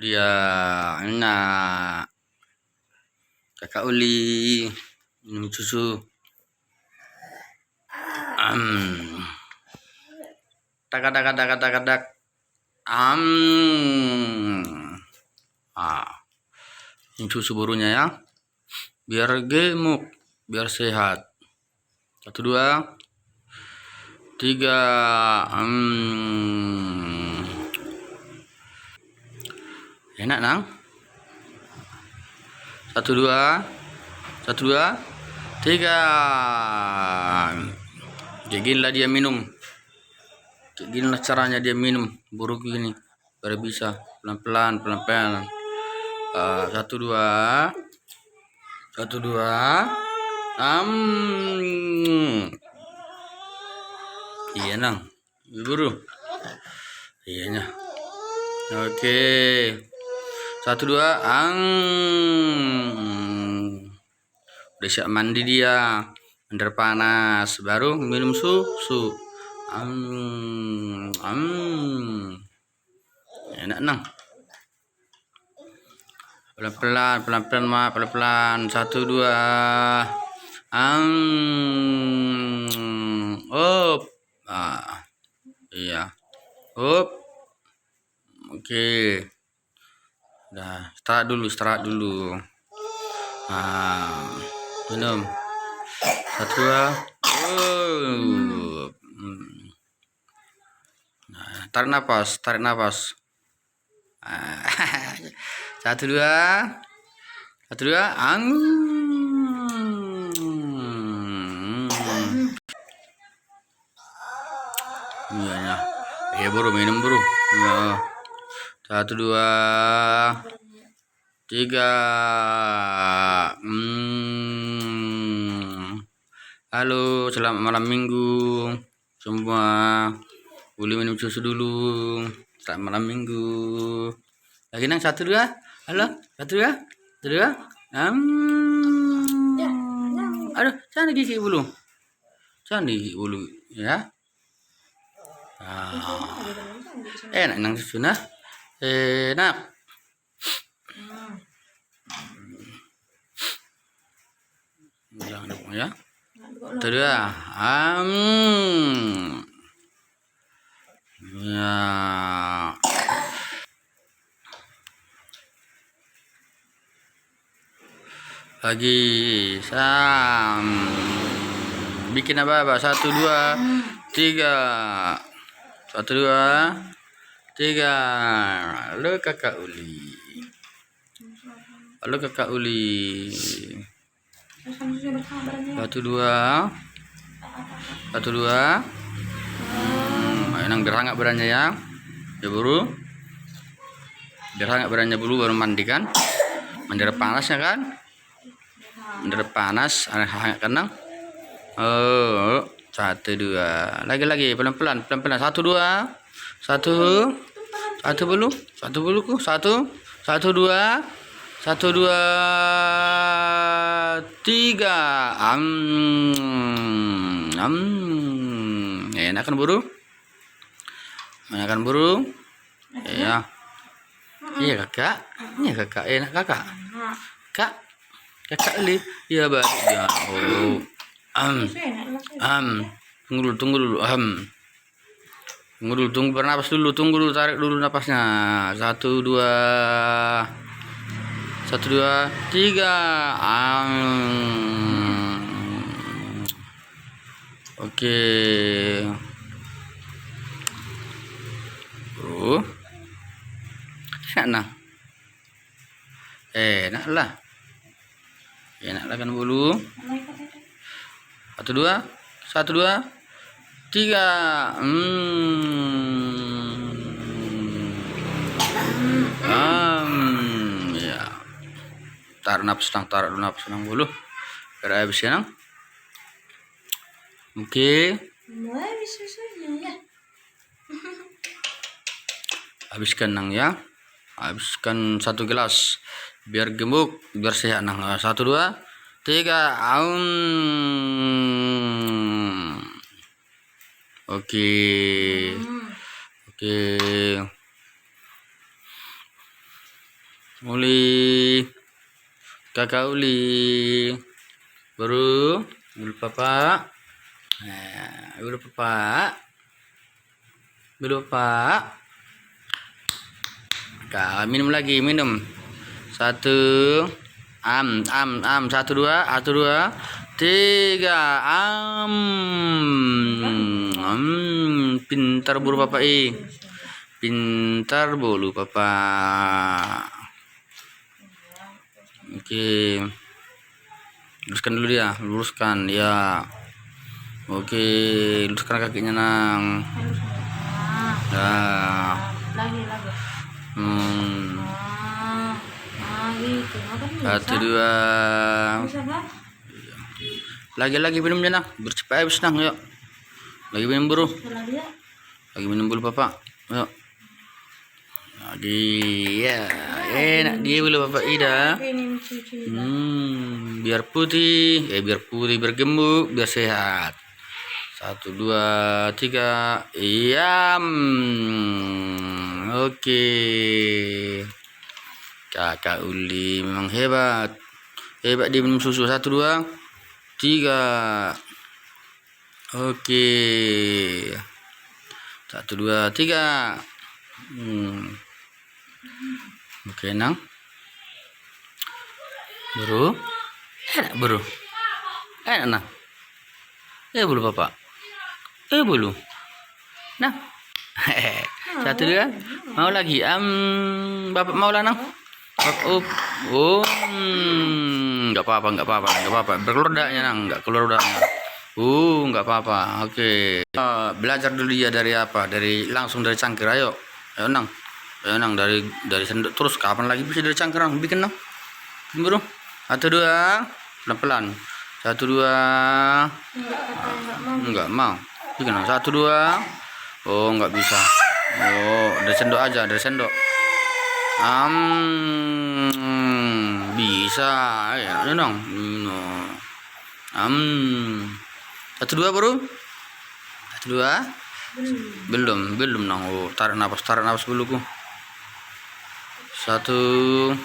dia. Enak. Kakak Uli minum susu. Tak. Ini susu burunya ya. Biar gemuk, biar sehat. 1, 2, 3. Enak nang. 1, 2, 3. Kayak ginilah dia minum. Kayak ginilah caranya dia minum buruk gini. Biar bisa pelan-pelan. 1, 2. 1, 2. Iya nang. Buru. Iyanya. Oke. 1, 2. Udah siap mandi dia. Air panas. Baru minum susu. Enak nang. Pelan-pelan mak, pelan-pelan. 1, 2. Up. Iya. Up. Oke. Udah, istirahat dulu. Minum. 1, 2. Tarik nafas. 1, 2. 1, 2. Iya. Ya buru, minum buru. Ya. 1, 2, 3. Halo, selamat malam minggu semua. Boleh minum susu dulu. Selamat malam minggu. Lagi nang 1, 2. Halo, 1, 2. 1, 2. Aduh, jangan gigit bulu. Ya. Enak nang susu nah. Enak. Jangan lupa ya. 1, 2. Ya. Lagi bikin apa? 1, 2, 3. 1, 2, 3. Halo Kakak Uli. 1, 2. 1, 2. Nang gerangak berannya ya. Ya buru. Gerangak berannya dulu baru mandi kan. Mandi air panasnya kan. Mandi air panas, hangat kan. 1, 2. Lagi pelan-pelan. 1, 2. 1 bulu. 1 buluku. 1, 2. 1, 2, 3. Enak kan buru? Ya. Iya kakak. Enak kakak. Kakak li. Iya baru ya. Tunggu dulu. Tunggu bernapas dulu. Tarik dulu napasnya. 1, 2. 1, 2, 3. Oke. Bro. Enak lah kan bulu. 1, 2. 1, 2, 3. Ya. Taruh nafas nang bulu. Biar habis ya nang. Oke. Habiskan nang ya. Habiskan 1 gelas. Biar gemuk, biar sehat nang. 1, 2, 3. Oke. Uli, kakak Uli, buru papa, buru papa, buru papa. Kak, minum lagi, minum. Satu, satu dua, tiga, pintar buru papa pintar bolu papa. Oke, luruskan dulu dia, luruskan ya. Oke, luruskan kakinya nang. Nah, Lagi. Gitu. Satu dua. Bisa kan? Lagi minumnya nang, bercepat habis nang, yuk. Lagi minum buru. Lagi minum bulu papa, yuk. Lagi ya, enak dia bulu papa Ida. Biar putih, biar gemuk, biar sehat. 1 2 3, iya. Oke. Kakak Uli memang hebat dia minum susu. 1 2 3. Oke. 1 2 3. Oke nang. Buru. Enak buru. Enak nang. Bulu papa. Bulu. Nah. 1 2. Mau lagi. Bapak mau lah nang. Enggak apa-apa. Berkeluar daknya nang, enggak keluar daknya. Enggak apa-apa. Oke. Belajar dulu dia dari apa? Langsung dari cangkir. Ayo nang. Dari sendok terus. Kapan lagi bisa dari cangkir nang? Bikin nang. Buru. 1 2. Pelan-pelan. 1 2. Enggak mau. Bikin nang. 1 2. Oh, enggak bisa. Oh, dari sendok aja, dari sendok. Bisa ya dong. 1 2 bro. 1 2. Belum nang. Oh, tarik nafas dulu ku. 1.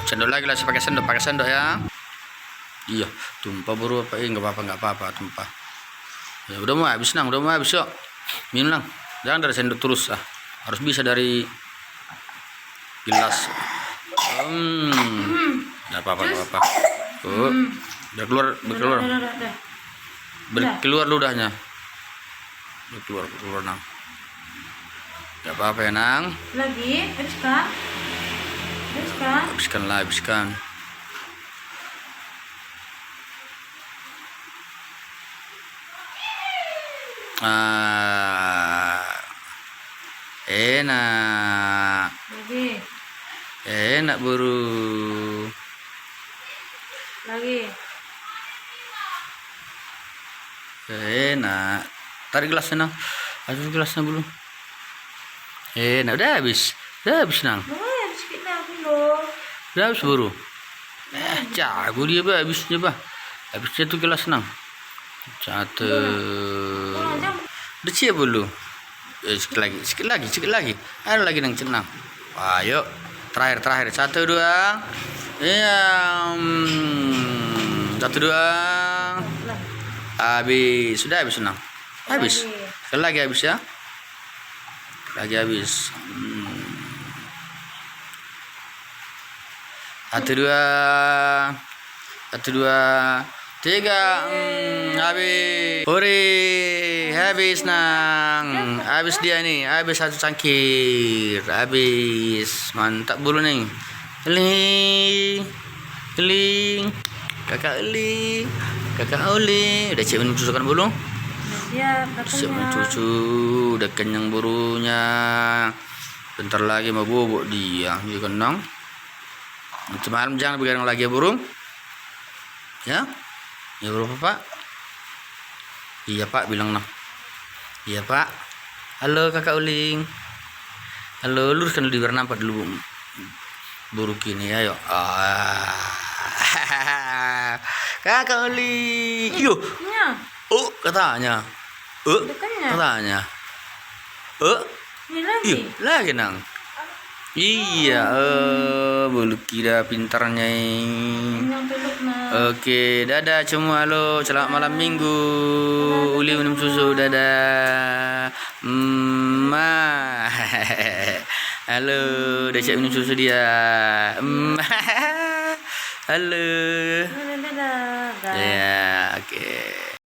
Sendok lagi lah, pakai sendok ya. Iya, tumpah buru apa enggak apa-apa tumpah. Ya udah mau habis nang, yuk. Minum nang. Jangan dari sendok terus harus bisa dari gelas. Enggak apa-apa. Berkeluar ludahnya. Berkeluar nang. Enggak apa-apa ya nang. Lagi, habiskan. Habiskan. Enak. Enak buru. Lagi. Enak. Tarik gelasnya nang. Aduh gelasnya belum. Enak, udah habis nang. Udah habis buru. Jago dia habisnya habisnya tuh gelas nang. 1. Udah siap belum? Sikit lagi. Ada lagi nang cenang. Ayo. Terakhir. 1 2. Iya. 1 2. Habis. Sudah habis nang. Habis. Sekali lagi habis ya. Lagi habis. 1 2 3. Habis. Hore, habis nang. Habis dia nih, habis 1 cangkir. Habis. Mantap bulu nih. Keling. Kakak Uli. Udah siap minum susu kan bulu? Siap minum susu. Udah kenyang burunya. Bentar lagi mau bobok dia. Dia kenang. Semalam jangan begadang lagi ya burung. Ya buru Pak. Iya Pak, bilang nang. Iya Pak. Halo kakak Uling. Halo, luruskan dulu biar nampak dulu buruk ini, ayo. Kakak Oli. Yo. Nya. Katanya. Dekatnya. Katanya. Ini lagi. Iya, lagi nang. Iya, bulu kira pintarnya. Yang peluk nah. Oke, dadah semua lo. Selamat malam minggu. Uli minum susu, dadah. Halo, udah siap minum susu dia. Halo. Dadah. Ya, oke.